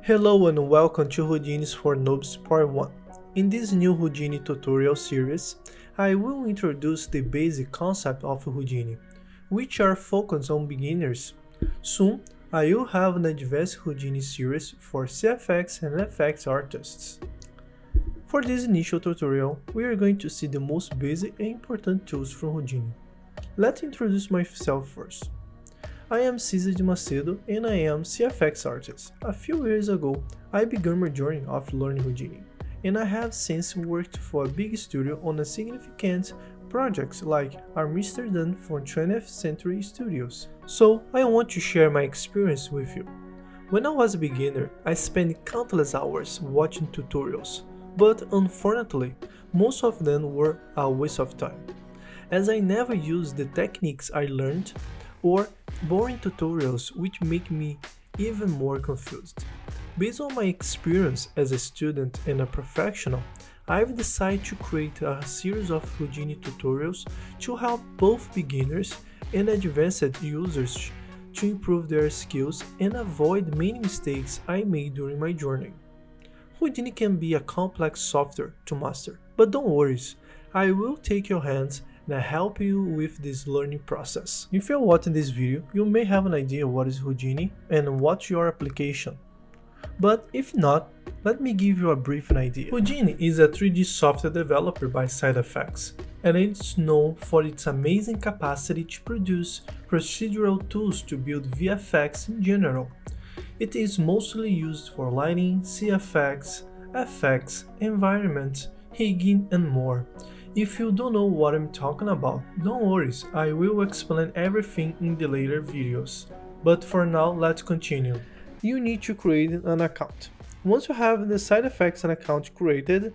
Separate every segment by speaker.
Speaker 1: Hello and welcome to Houdini For Noobs Part 1. In this new Houdini tutorial series, I will introduce the basic concept of Houdini, which are focused on beginners. Soon, I will have an advanced Houdini series for CFX and FX artists. For this initial tutorial, we are going to see the most basic and important tools from Houdini. Let's introduce myself first. I am Cesar de Macedo and I am CFX artist. A few years ago, I began my journey of learning Houdini, and I have since worked for a big studio on a significant projects like Amsterdam from 20th Century Studios. So I want to share my experience with you. When I was a beginner, I spent countless hours watching tutorials, but unfortunately, most of them were a waste of time, as I never used the techniques I learned or boring tutorials which make me even more confused. Based on my experience as a student and a professional, I've decided to create a series of Houdini tutorials to help both beginners and advanced users to improve their skills and avoid many mistakes I made during my journey. Houdini can be a complex software to master, but don't worry, I will take your hands and help you with this learning process. If you're watching this video, you may have an idea what is Houdini and what's your application. But if not, let me give you a brief idea. Houdini is a 3D software developed by SideFX, and it's known for its amazing capacity to produce procedural tools to build VFX in general. It is mostly used for lighting, CFX, FX, environment, rigging, and more. If you don't know what I'm talking about, don't worry, I will explain everything in the later videos. But for now, let's continue. You need to create an account. Once you have the SideFX account created,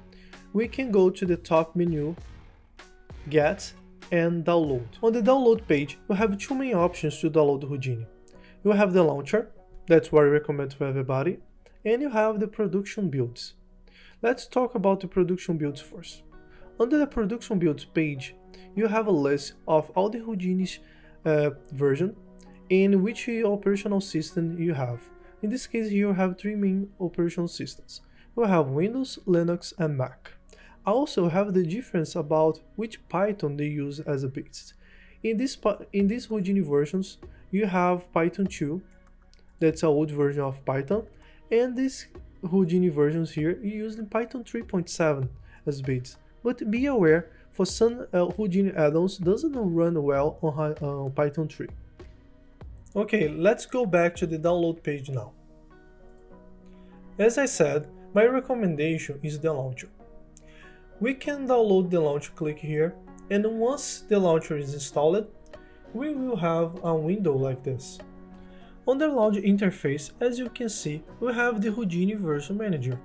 Speaker 1: we can go to the top menu, Get and Download. On the download page, you have two main options to download Houdini. You have the launcher, that's what I recommend for everybody, and you have the production builds. Let's talk about the production builds first. Under the production builds page, you have a list of all the Houdini's version and which operational system you have. In this case, here you have three main operational systems. You have Windows, Linux, and Mac. I also have the difference about which Python they use as a base. In these Houdini versions, you have Python 2, that's an old version of Python, and these Houdini versions here, you use the Python 3.7 as base. But be aware, for some Houdini add-ons doesn't run well on Python 3. Okay, let's go back to the download page now. As I said, my recommendation is the launcher. We can download the launcher, click here, and once the launcher is installed, we will have a window like this. On the launch interface, as you can see, we have the Houdini version manager,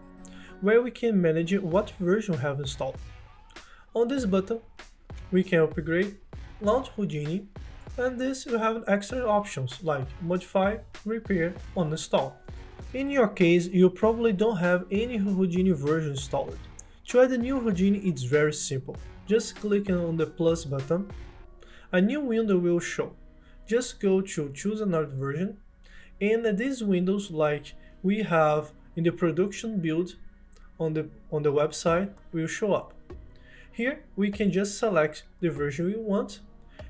Speaker 1: where we can manage what version we have installed. On this button, we can upgrade, launch Houdini, and this you have extra options like modify, repair, uninstall. In your case, you probably don't have any Houdini version installed. To add a new Houdini, it's very simple. Just click on the plus button. A new window will show. Just go to choose another version, and these windows like we have in the production build on the website will show up. Here, we can just select the version we want.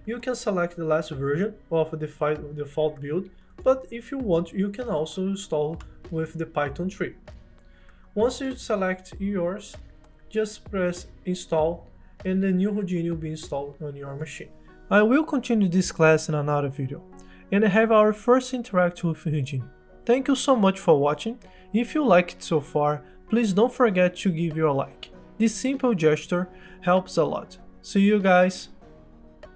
Speaker 1: You can select the last version of the default build, but if you want, you can also install with the Python 3. Once you select yours, just press install and the new Houdini will be installed on your machine. I will continue this class in another video and have our first interaction with Houdini. Thank you so much for watching. If you liked it so far, please don't forget to give your like. This simple gesture helps a lot. See you guys!